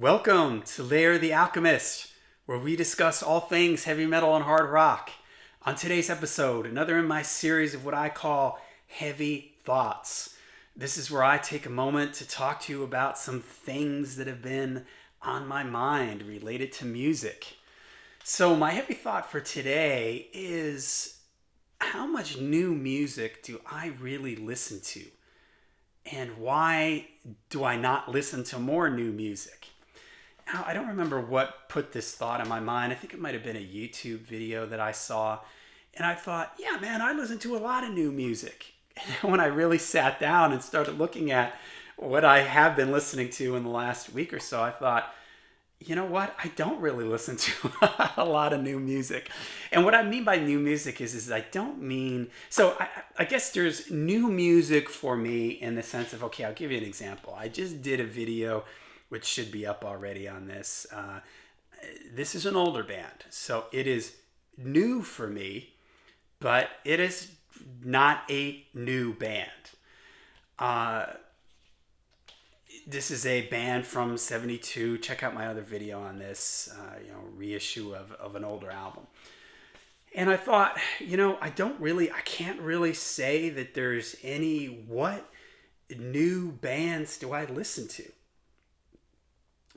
Welcome to Lair the Alchemist, where we discuss all things heavy metal and hard rock. On today's episode, another in my series of what I call heavy thoughts. This is where I take a moment to talk to you about some things that have been on my mind related to music. So, my heavy thought for today is how much new music do I really listen to? And why do I not listen to more new music? Now, I don't remember what put this thought in my mind. I think it might have been a YouTube video that I saw. And I thought, yeah, man, I listen to a lot of new music. And when I really sat down and started looking at what I have been listening to in the last week or so, I thought, you know what? I don't really listen to a lot of new music. And what I mean by new music is I don't mean... So I guess there's new music for me in the sense of, okay, I'll give you an example. I just did a video which should be up already on this. This is an older band, so it is new for me, but it is not a new band. This is a band from '72. Check out my other video on this, reissue of an older album. And I thought, I can't really say that there's what new bands do I listen to?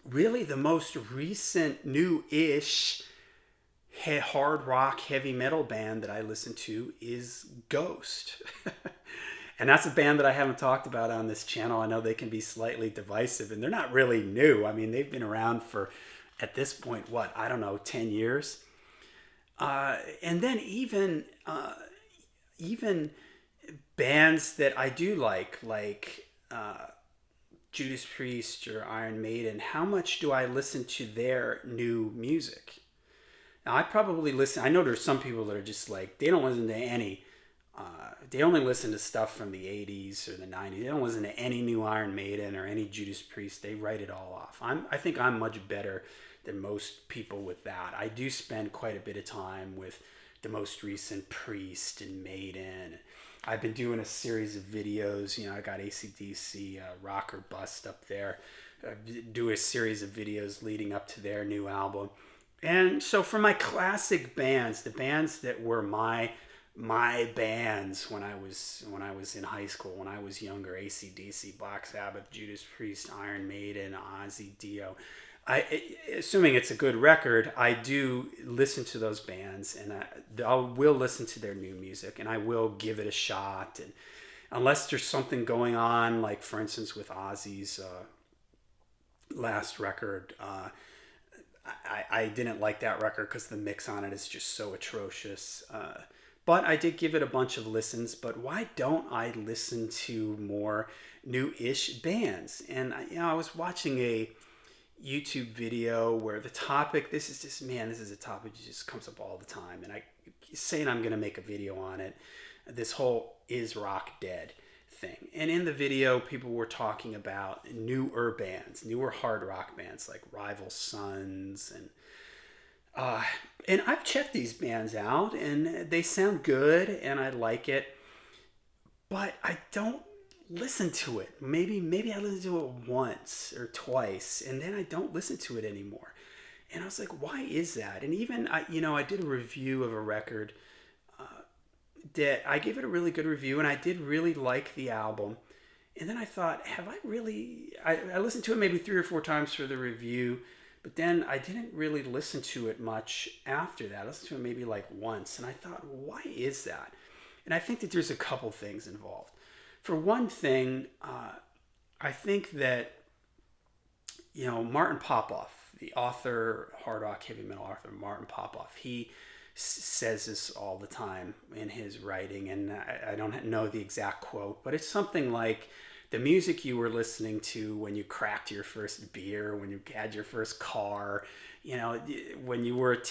Really, the most recent new-ish hard rock heavy metal band that I listen to is Ghost. And that's a band that I haven't talked about on this channel. I know they can be slightly divisive, and they're not really new. I mean, they've been around for, at this point, 10 years? And then even bands that I do like Judas Priest or Iron Maiden, how much do I listen to their new music? Now, I probably listen... I know there's some people that are just like, they don't listen to any... they only listen to stuff from the 80s or the 90s. They don't listen to any new Iron Maiden or any Judas Priest. They write it all off. I think I'm much better than most people with that. I do spend quite a bit of time with the most recent Priest and Maiden. I've been doing a series of videos. I got AC/DC, Rock or Bust up there. Do a series of videos leading up to their new album. And so for my classic bands, the bands that were my bands when I was in high school, when I was younger, AC/DC, Black Sabbath, Judas Priest, Iron Maiden, Ozzy, Dio. Assuming it's a good record, I do listen to those bands, and I will listen to their new music, and I will give it a shot. And unless there's something going on, like for instance with Ozzy's last record, I didn't like that record because the mix on it is just so atrocious. But I did give it a bunch of listens. But why don't I listen to more new-ish bands? And I was watching a YouTube video where the topic, this is a topic that just comes up all the time, and I saying I'm going to make a video on it, this whole is rock dead thing. And in the video, people were talking about newer bands, newer hard rock bands like Rival Sons, and I've checked these bands out, and they sound good, and I like it, but I don't listen to it. Maybe I listen to it once or twice, and then I don't listen to it anymore. And I was like, why is that? And even I did a review of a record that I gave it a really good review, and I did really like the album. And then I thought, have I really... I listened to it maybe 3 or 4 times for the review, but then I didn't really listen to it much after that. I listened to it maybe like once, and I thought, why is that? And I think that there's a couple things involved. For one thing, I think that, Martin Popoff, the author, hard rock, heavy metal author, Martin Popoff, he says this all the time in his writing, and I don't know the exact quote, but it's something like, the music you were listening to when you cracked your first beer, when you had your first car, when you were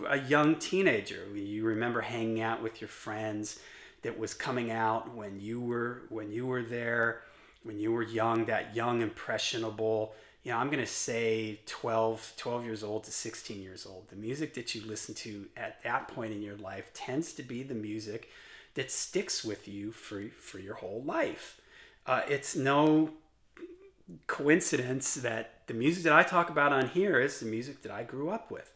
a young teenager, when you remember hanging out with your friends, that was coming out when you were there, when you were young, that young, impressionable, I'm going to say 12 years old to 16 years old. The music that you listen to at that point in your life tends to be the music that sticks with you for your whole life. It's no coincidence that the music that I talk about on here is the music that I grew up with.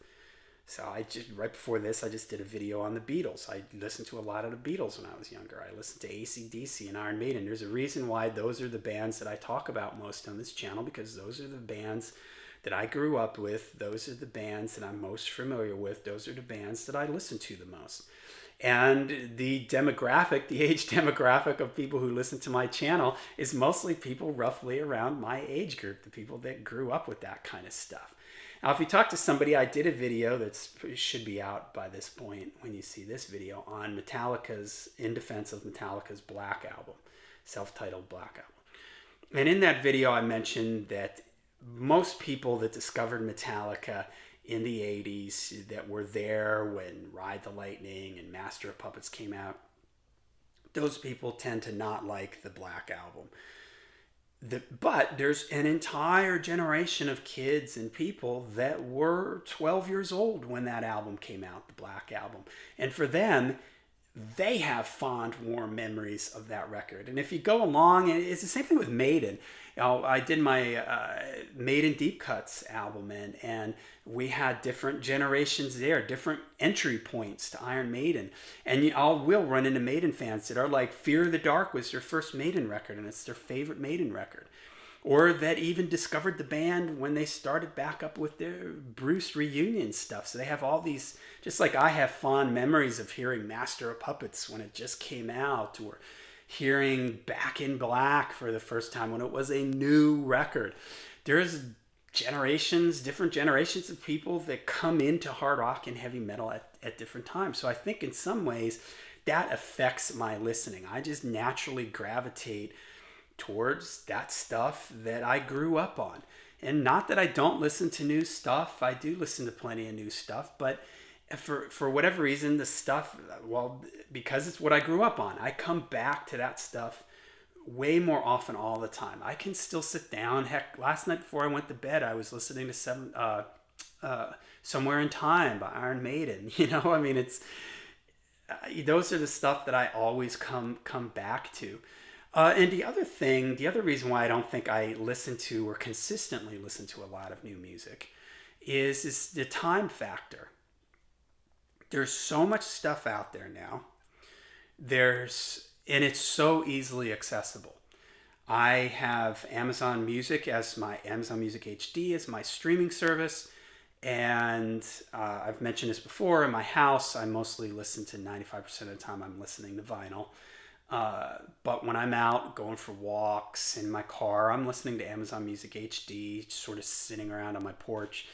So I just, right before this, I just did a video on the Beatles. I listened to a lot of the Beatles when I was younger. I listened to AC/DC and Iron Maiden. There's a reason why those are the bands that I talk about most on this channel, because those are the bands that I grew up with. Those are the bands that I'm most familiar with. Those are the bands that I listen to the most. And the demographic, the age demographic of people who listen to my channel is mostly people roughly around my age group, the people that grew up with that kind of stuff. Now, if you talk to somebody, I did a video that should be out by this point when you see this video on Metallica's, in defense of Metallica's Black Album, self-titled Black Album. And in that video, I mentioned that most people that discovered Metallica in the 80s, that were there when Ride the Lightning and Master of Puppets came out, those people tend to not like the Black Album. But there's an entire generation of kids and people that were 12 years old when that album came out, the Black Album. And for them, they have fond, warm memories of that record. And if you go along, and it's the same thing with Maiden. You know, I did my Maiden Deep Cuts album, and we had different generations there, different entry points to Iron Maiden. And we'll run into Maiden fans that are like, Fear of the Dark was their first Maiden record, and it's their favorite Maiden record. Or that even discovered the band when they started back up with their Bruce reunion stuff. So they have all these, just like I have fond memories of hearing Master of Puppets when it just came out, or hearing Back in Black for the first time when it was a new record. There's different generations of people that come into hard rock and heavy metal at different times. So I think in some ways that affects my listening. I just naturally gravitate towards that stuff that I grew up on. And not that I don't listen to new stuff. I do listen to plenty of new stuff, but for whatever reason, the stuff, well, because it's what I grew up on, I come back to that stuff way more often all the time. I can still sit down. Heck, last night before I went to bed, I was listening to Somewhere in Time by Iron Maiden. You know, I mean, it's those are the stuff that I always come back to. And the other reason why I don't think I listen to or consistently listen to a lot of new music is the time factor. There's so much stuff out there now. And it's so easily accessible. I have Amazon Music as my Amazon Music HD as my streaming service. And I've mentioned this before, in my house, I mostly listen to 95% of the time I'm listening to vinyl. But when I'm out going for walks in my car, I'm listening to Amazon Music HD, sort of sitting around on my porch.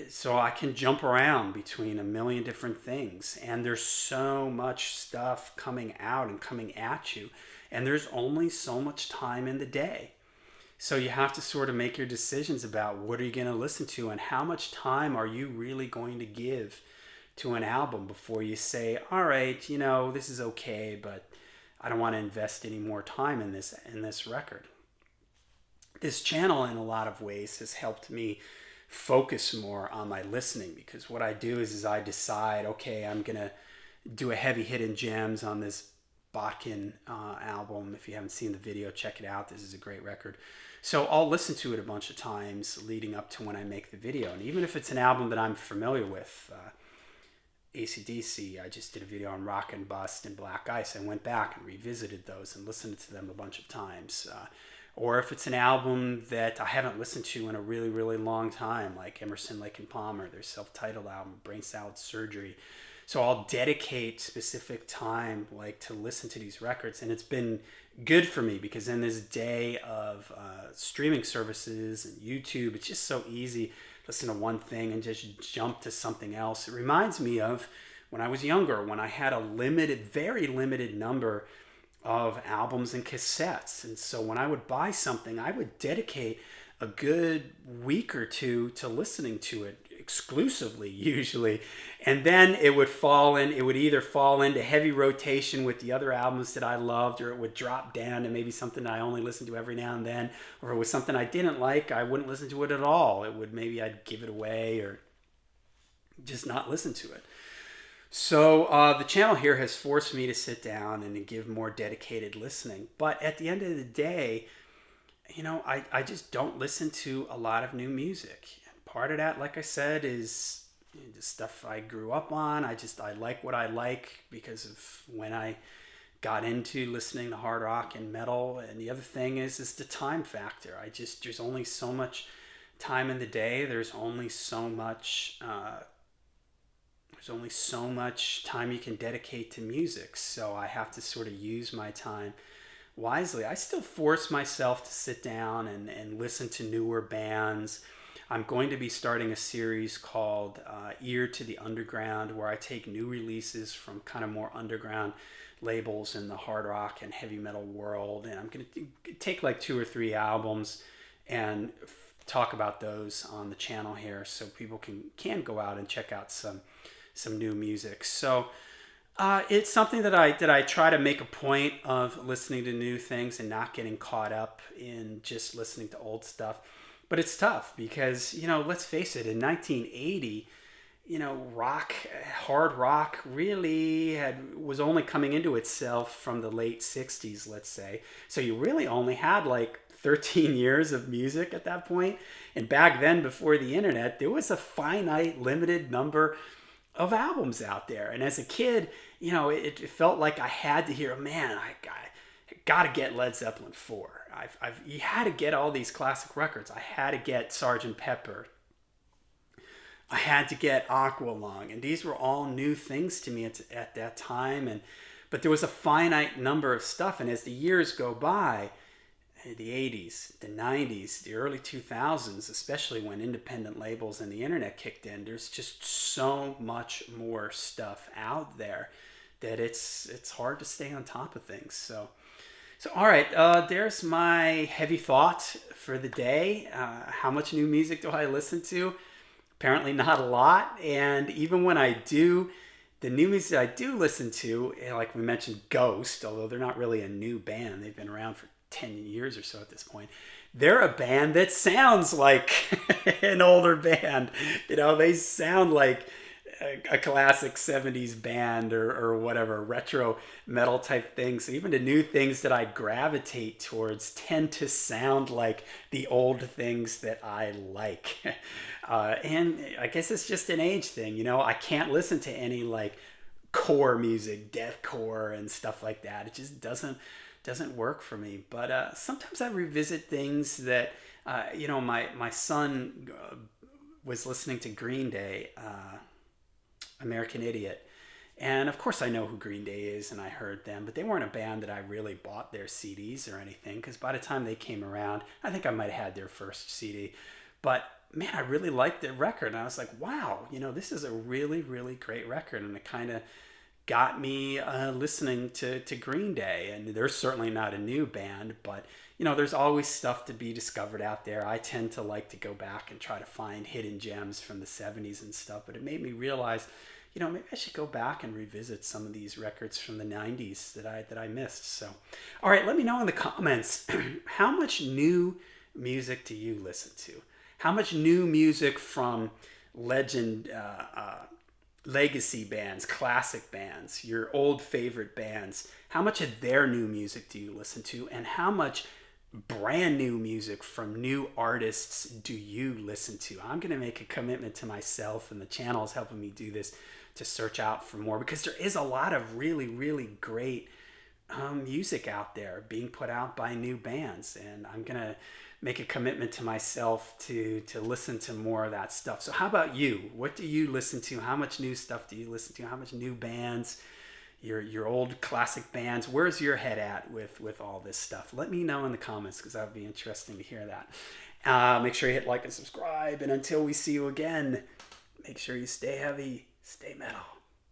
So I can jump around between a million different things. And there's so much stuff coming out and coming at you. And there's only so much time in the day. So you have to sort of make your decisions about what are you going to listen to and how much time are you really going to give to an album before you say, all right, you know, this is okay, but I don't want to invest any more time in this record. This channel in a lot of ways has helped me focus more on my listening, because what I do is I decide, okay, I'm going to do a heavy hidden gems on this Botkin album. If you haven't seen the video, check it out. This is a great record. So I'll listen to it a bunch of times leading up to when I make the video. And even if it's an album that I'm familiar with, AC/DC, I just did a video on Rock and Bust and Black Ice. I went back and revisited those and listened to them a bunch of times. Or if it's an album that I haven't listened to in a really, really long time, like Emerson, Lake and Palmer, their self-titled album, Brain Salad Surgery. So I'll dedicate specific time like to listen to these records. And it's been good for me because in this day of streaming services and YouTube, it's just so easy to listen to one thing and just jump to something else. It reminds me of when I was younger, when I had a very limited number of albums and cassettes. And so when I would buy something, I would dedicate a good week or two to listening to it exclusively, usually. And then it would either fall into heavy rotation with the other albums that I loved, or it would drop down to maybe something I only listened to every now and then. Or if it was something I didn't like, I wouldn't listen to it at all. Maybe I'd give it away or just not listen to it. So the channel here has forced me to sit down and to give more dedicated listening. But at the end of the day, I just don't listen to a lot of new music. Part of that, like I said, is the stuff I grew up on. I like what I like because of when I got into listening to hard rock and metal. And the other thing is the time factor. There's only so much time in the day. There's only so much time you can dedicate to music. So I have to sort of use my time wisely. I still force myself to sit down and listen to newer bands. I'm going to be starting a series called Ear to the Underground, where I take new releases from kind of more underground labels in the hard rock and heavy metal world. And I'm going to take like 2 or 3 albums and talk about those on the channel here so people can go out and check out some new music. So it's something that I try to make a point of listening to new things and not getting caught up in just listening to old stuff. But it's tough because, let's face it, in 1980, hard rock really was only coming into itself from the late 60s, let's say. So you really only had like 13 years of music at that point. And back then, before the internet, there was a finite, limited number of albums out there. And as a kid, it felt like I had to hear, man, I got to get Led Zeppelin 4. You had to get all these classic records. I had to get Sgt. Pepper. I had to get Aqualung. And these were all new things to me at that time. But there was a finite number of stuff. And as the years go by, the 80s, the 90s, the early 2000s, especially when independent labels and the internet kicked in, there's just so much more stuff out there that it's hard to stay on top of things. So all right, there's my heavy thought for the day. How much new music do I listen to? Apparently not a lot. And even when I do, the new music I do listen to, like we mentioned, Ghost, although they're not really a new band, they've been around for 10 years or so at this point. They're a band that sounds like an older band. They sound like a classic 70s band or whatever, retro metal type thing. So even the new things that I gravitate towards tend to sound like the old things that I like. And I guess it's just an age thing. I can't listen to any like core music, deathcore and stuff like that. It just doesn't work for me. But sometimes I revisit things that, my son was listening to Green Day, American Idiot. And of course I know who Green Day is and I heard them, but they weren't a band that I really bought their CDs or anything, because by the time they came around, I think I might have had their first CD. But man, I really liked the record. And I was like, wow, this is a really, really great record. And it kind of got me listening to Green Day. And they're certainly not a new band, but there's always stuff to be discovered out there. I tend to like to go back and try to find hidden gems from the 70s and stuff, but it made me realize, maybe I should go back and revisit some of these records from the 90s that I missed. So, all right, let me know in the comments, how much new music do you listen to? How much new music from legacy bands, classic bands, your old favorite bands, how much of their new music do you listen to? And how much brand new music from new artists do you listen to? I'm going to make a commitment to myself, and the channel is helping me do this, to search out for more, because there is a lot of really, really great music out there being put out by new bands, and I'm going to make a commitment to myself to listen to more of that stuff. So how about you? What do you listen to? How much new stuff do you listen to? How much new bands? Your old classic bands? Where's your head at with all this stuff? Let me know in the comments, because that would be interesting to hear that. Make sure you hit like and subscribe, and until we see you again, make sure you stay heavy, stay metal.